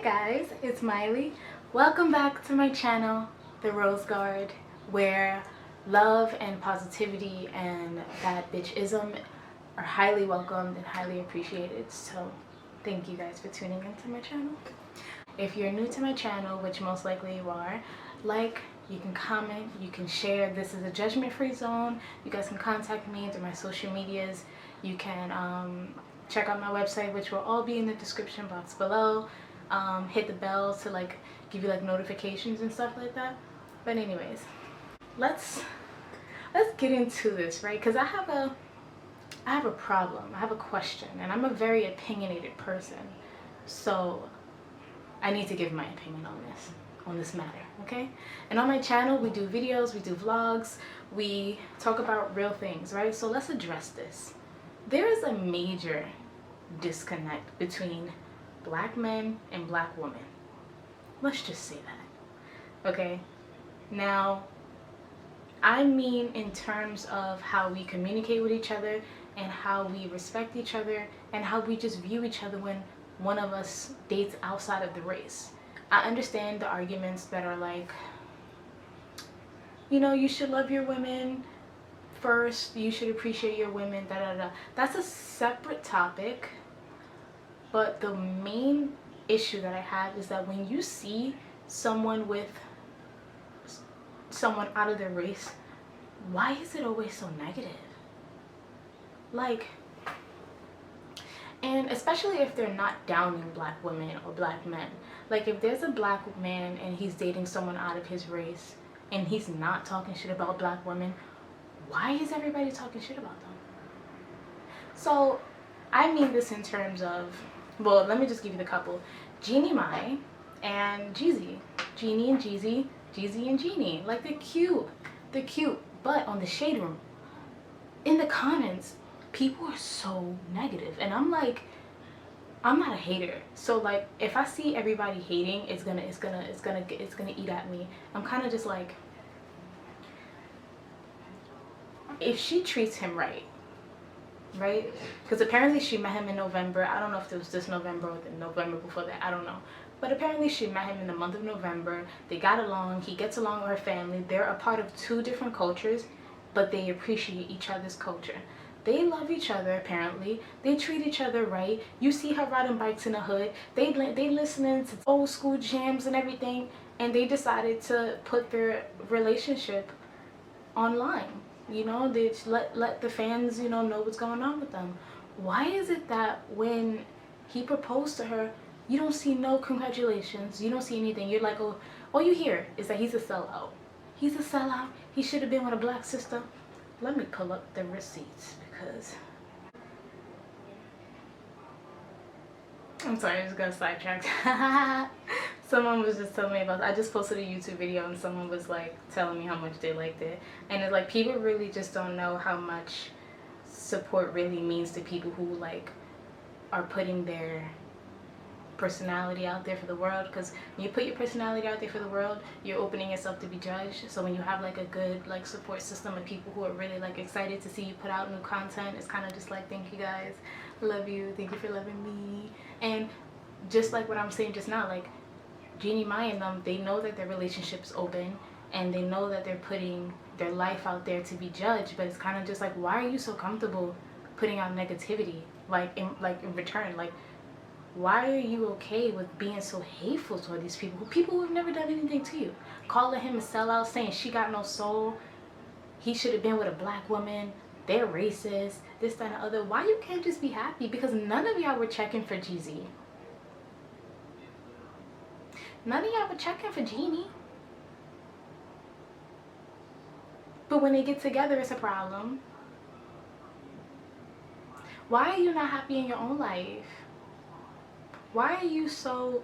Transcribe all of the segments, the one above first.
guys, it's Miley. Welcome back to my channel, TheRoseGuard, where love and positivity and bad bitchism are highly welcomed and highly appreciated. So thank you guys for tuning into my channel. If you're new to my channel, which most likely you are, you can comment, you can share. This is a judgment-free zone. You guys can contact me through my social medias. You can check out my website, which will all be in the description box below. Hit the bell to give you notifications and stuff like that. But anyways, let's get into this, right? Because I have a problem, I have a question, and I'm a very opinionated person, so I need to give my opinion on this matter, okay? And on my channel, we do videos, we do vlogs, we talk about real things, right? So let's address this. There is a major disconnect between black men and black women. Let's just say that, okay? Now, I mean in terms of how we communicate with each other and how we respect each other and how we just view each other when one of us dates outside of the race. I understand the arguments that are like, you know, you should love your women first, you should appreciate your women, da da da. That's a separate topic, but the main issue that I have is that when you see someone with someone out of their race, why is it always so negative? And especially if they're not downing black women or black men. Like, if there's a black man and he's dating someone out of his race and he's not talking shit about black women, why is everybody talking shit about them? So I mean this in terms of, well, let me just give you the couple. Jeannie Mai and Jeezy. Jeannie and Jeezy. Jeezy and Jeannie. Like, they're cute. They're cute. But on the Shade Room, in the comments, people are so negative. And I'm like, I'm not a hater. So like, if I see everybody hating, it's gonna eat at me. I'm kind of just like, if she treats him right, because apparently she met him in November. I don't know if it was this November or the November before that, I don't know, but apparently she met him in the month of November. They got along, he gets along with her family. They're a part of two different cultures, but they appreciate each other's culture. They love each other, apparently. They treat each other right. You see her riding bikes in the hood. They listening to old school jams and everything, and they decided to put their relationship online. You know, they just let the fans, you know what's going on with them. Why is it that when he proposed to her, you don't see no congratulations, you don't see anything? You're like, oh, all you hear is that he's a sellout. He's a sellout. He should have been with a black sister. Let me pull up the receipts because I'm sorry, I just got sidetracked. Someone was just telling me about, I just posted a YouTube video and someone was like telling me how much they liked it. And it's like, people really just don't know how much support really means to people who are putting their personality out there for the world. Because when you put your personality out there for the world, you're opening yourself to be judged. So when you have a good support system of people who are really excited to see you put out new content, it's kind of just like, thank you guys, love you, thank you for loving me. And just like what I'm saying just now, Jeannie Mai and them, they know that their relationship's open and they know that they're putting their life out there to be judged, but it's kind of just like, why are you so comfortable putting out negativity in return? Why are you okay with being so hateful toward these people who have never done anything to you? Calling him a sellout, saying she got no soul, he should have been with a black woman, they're racist, this, that, and the other. Why you can't just be happy? Because none of y'all were checking for Jeezy. None of y'all were checking for Jeannie. But when they get together, it's a problem. Why are you not happy in your own life? Why are you so...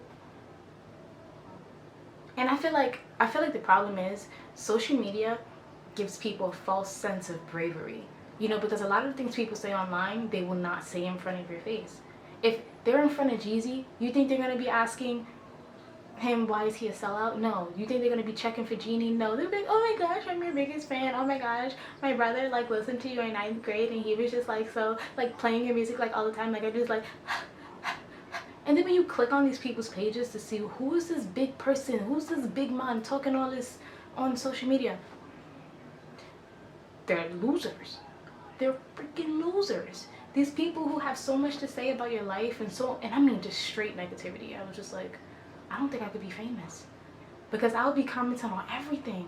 And I feel like the problem is social media gives people a false sense of bravery. You know, because a lot of the things people say online, they will not say in front of your face. If they're in front of Jeezy, you think they're going to be asking him, why is he a sellout? No. You think they're going to be checking for Jeannie? No. They're like, oh my gosh, I'm your biggest fan. Oh my gosh, my brother listened to you in 9th grade and he was just so playing your music all the time. I just And then when you click on these people's pages to see who is this big person, who's this big man talking all this on social media, they're losers. They're freaking losers. These people who have so much to say about your life and I mean just straight negativity. I was just like, I don't think I could be famous. Because I'll be commenting on everything.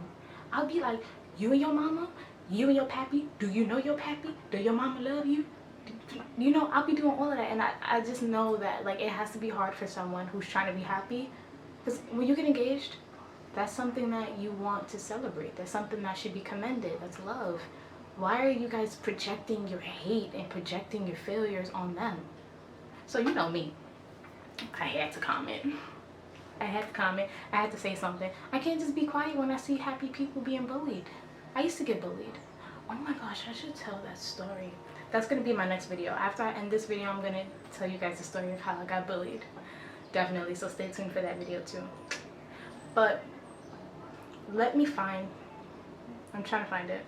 I'll be like, you and your mama, you and your pappy, do you know your pappy? Do your mama love you? You know, I'll be doing all of that. And I just know that like it has to be hard for someone who's trying to be happy. Because when you get engaged, that's something that you want to celebrate. That's something that should be commended. That's love. Why are you guys projecting your hate and projecting your failures on them? So you know me. I had to comment. I had to comment. I had to say something. I can't just be quiet when I see happy people being bullied. I used to get bullied. Oh my gosh, I should tell that story. That's going to be my next video. After I end this video, I'm going to tell you guys the story of how I got bullied. Definitely, so stay tuned for that video too. But let me find, I'm trying to find it.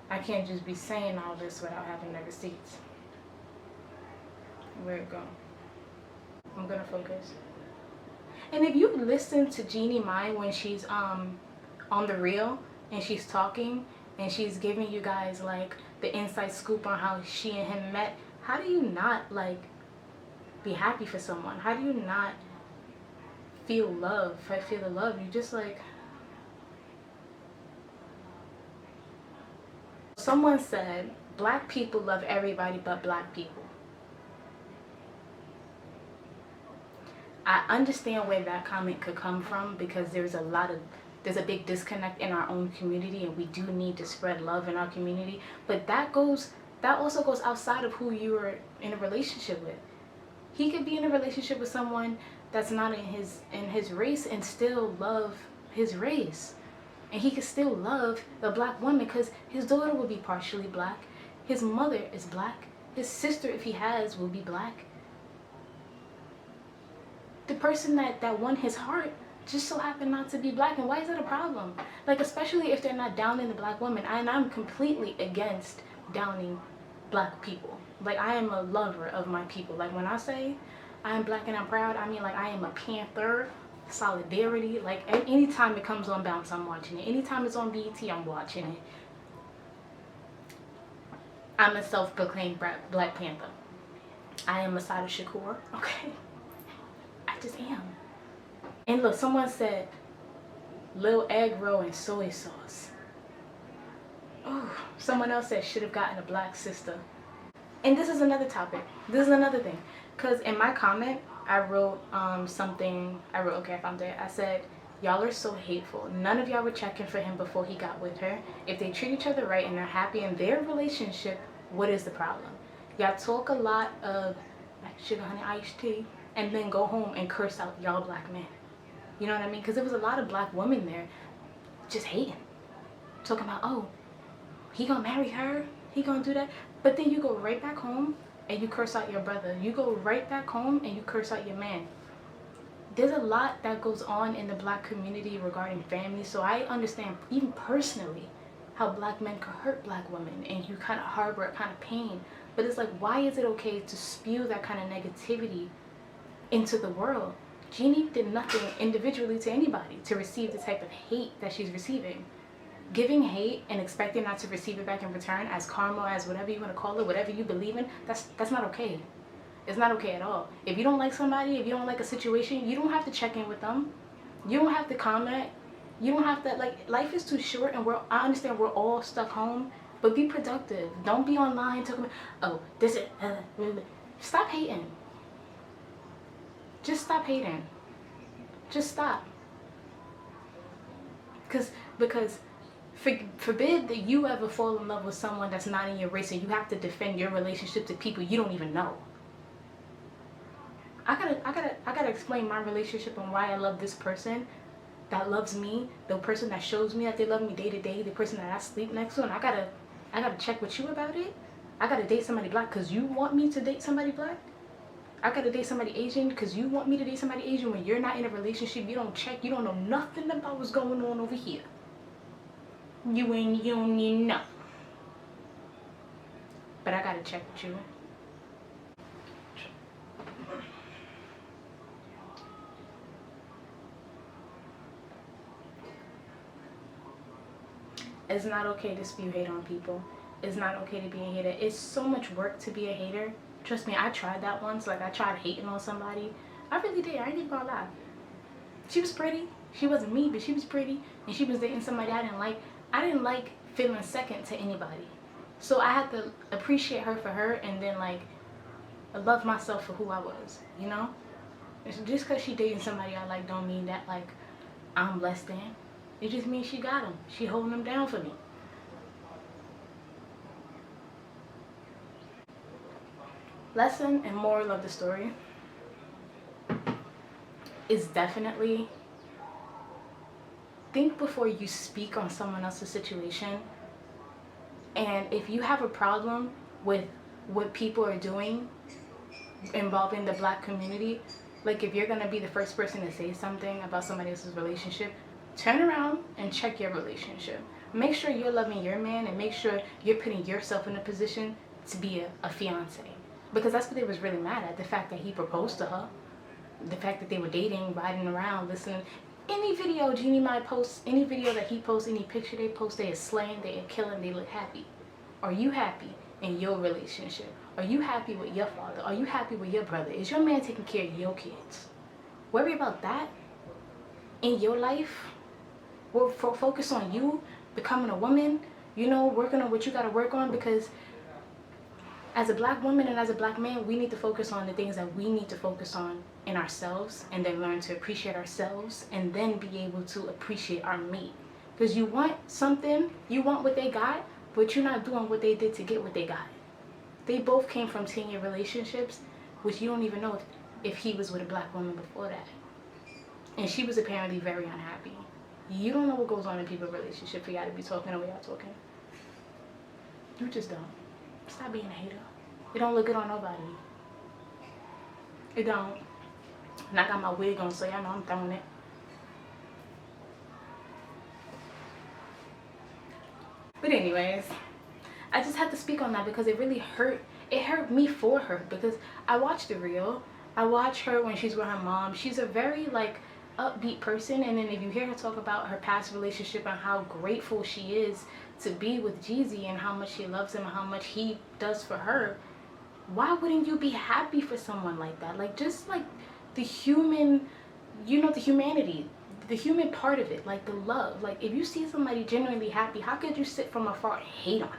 I can't just be saying all this without having the receipts. Where'd it go? I'm gonna focus. And if you listen to Jeannie Mai when she's on the reel and she's talking and she's giving you guys like the inside scoop on how she and him met, how do you not like be happy for someone? How do you not feel love? If I feel the love, you just like. Someone said, black people love everybody but black people. I understand where that comment could come from because there's a big disconnect in our own community and we do need to spread love in our community. But that also goes outside of who you are in a relationship with. He could be in a relationship with someone that's not in his race and still love his race. And he could still love the black woman because his daughter will be partially black. His mother is black. His sister, if he has, will be black. The person that won his heart just so happened not to be black. And why is that a problem? Like, especially if they're not downing the black woman. And I'm completely against downing black people. Like, I am a lover of my people. Like, when I say I am black and I'm proud, I mean, like, I am a Panther. Solidarity. Like, anytime it comes on Bounce, I'm watching it. Anytime it's on BET, I'm watching it. I'm a self-proclaimed Black Panther. I am Masada Shakur. Okay, I just am. And look, someone said little egg roll and soy sauce. Oh, someone else said should have gotten a black sister. And this is another topic. This is another thing. Because in my comment, I wrote okay, I found it. I said, y'all are so hateful. None of y'all were checking for him before he got with her. If they treat each other right and they're happy in their relationship, what is the problem? Y'all talk a lot of like sugar, honey, iced tea, and then go home and curse out y'all black men. You know what I mean? Because there was a lot of black women there just hating. Talking about, oh, he gonna marry her, he gonna do that. But then you go right back home and you curse out your brother. You go right back home and you curse out your man. There's a lot that goes on in the black community regarding family. So I understand, even personally, how black men could hurt black women and you kind of harbor a kind of pain. But it's like, why is it okay to spew that kind of negativity into the world? Jeannie did nothing individually to anybody to receive the type of hate that she's receiving. Giving hate and expecting not to receive it back in return as karma, as whatever you want to call it, whatever you believe in, that's not okay. It's not okay at all. If you don't like somebody, if you don't like a situation, you don't have to check in with them. You don't have to comment. You don't have to, like, life is too short and I understand we're all stuck home, but be productive. Don't be online talking about, oh, this is, stop hating. Just stop hating. Just stop. Because forbid that you ever fall in love with someone that's not in your race and you have to defend your relationship to people you don't even know. I gotta explain my relationship and why I love this person that loves me, the person that shows me that they love me day to day, the person that I sleep next to, and I gotta check with you about it. I gotta date somebody black because you want me to date somebody black. I gotta date somebody Asian because you want me to date somebody Asian. When you're not in a relationship, you don't check, you don't know nothing about what's going on over here. You don't need to know. but I gotta check with you. It's not okay to spew hate on people. It's not okay to be a hater. It's so much work to be a hater. Trust me, I tried that once. Like, I tried hating on somebody. I really did. I ain't even gonna lie. She was pretty. She wasn't me, but she was pretty. And she was dating somebody I didn't like. I didn't like feeling second to anybody. So I had to appreciate her for her, and then, like, love myself for who I was, you know? Just because she dating somebody I like don't mean that, like, I'm less than. It just means she got him. She holding him down for me. Lesson and moral of the story is definitely think before you speak on someone else's situation. And if you have a problem with what people are doing involving the Black community, like if you're gonna be the first person to say something about somebody else's relationship, turn around and check your relationship. Make sure you're loving your man, and make sure you're putting yourself in a position to be a fiance. Because that's what they was really mad at, the fact that he proposed to her. The fact that they were dating, riding around, listening. Any video Jeannie Mai posts, any video that he posts, any picture they post, they are slaying, they are killing, they look happy. Are you happy in your relationship? Are you happy with your father? Are you happy with your brother? Is your man taking care of your kids? Worry about that in your life. We'll focus on you becoming a woman, you know, working on what you got to work on, because as a Black woman and as a Black man, we need to focus on the things that we need to focus on in ourselves, and then learn to appreciate ourselves, and then be able to appreciate our mate. Because you want something, you want what they got, but you're not doing what they did to get what they got. They both came from 10-year relationships, which you don't even know if he was with a Black woman before that. And she was apparently very unhappy. You don't know what goes on in people's relationships for y'all to be talking the way y'all talking. You just don't. Stop being a hater. It don't look good on nobody. It don't. And I got my wig on, so y'all know I'm throwing it. But anyways, I just had to speak on that because it really hurt. It hurt me for her, because I watched the reel. I watch her when she's with her mom. She's a very, like, upbeat person, and then if you hear her talk about her past relationship and how grateful she is to be with Jeezy and how much she loves him and how much he does for her, why wouldn't you be happy for someone like that? Like, just like the human, you know, the humanity, the human part of it, like the love. Like, if you see somebody genuinely happy, how could you sit from afar and hate on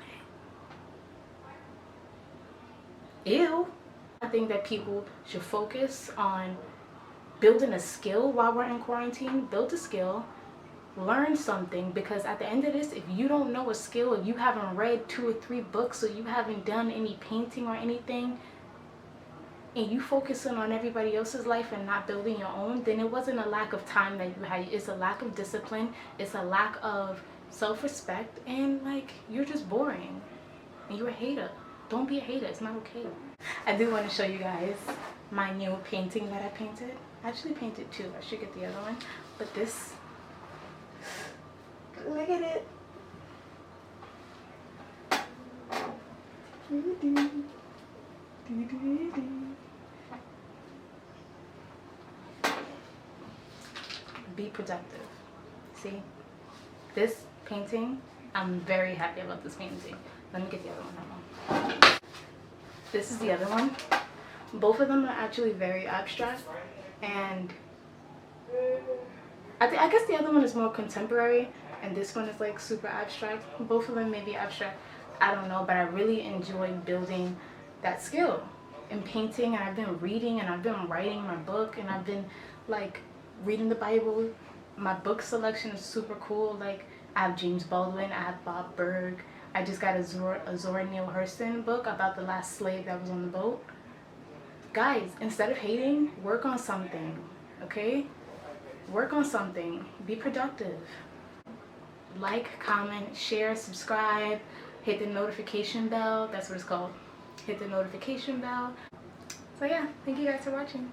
it? Ew. I think that people should focus on building a skill while we're in quarantine. Build a skill, learn something, because at the end of this, if you don't know a skill, if you haven't read 2 or 3 books, or you haven't done any painting or anything, and you focusing on everybody else's life and not building your own, then it wasn't a lack of time that you had. It's a lack of discipline. It's a lack of self-respect, and like, you're just boring and you're a hater. Don't be a hater. It's not okay. I do want to show you guys my new painting that I painted. I actually painted 2. I should get the other one. But this, look at it. Be productive. See? This painting, I'm very happy about this painting. Let me get the other one. This is the other one. Both of them are actually very abstract, and I guess the other one is more contemporary, and this one is like super abstract. Both of them may be abstract, I don't know, but I really enjoy building that skill in painting, and I've been reading, and I've been writing my book, and I've been like reading the Bible. My book selection is super cool. Like, I have James Baldwin, I have Bob Berg. I just got a Zora Neale Hurston book about the last slave that was on the boat. Guys, instead of hating, work on something, okay? Work on something. Be productive. Like, comment, share, subscribe, hit the notification bell. That's what it's called. Hit the notification bell. So yeah, thank you guys for watching.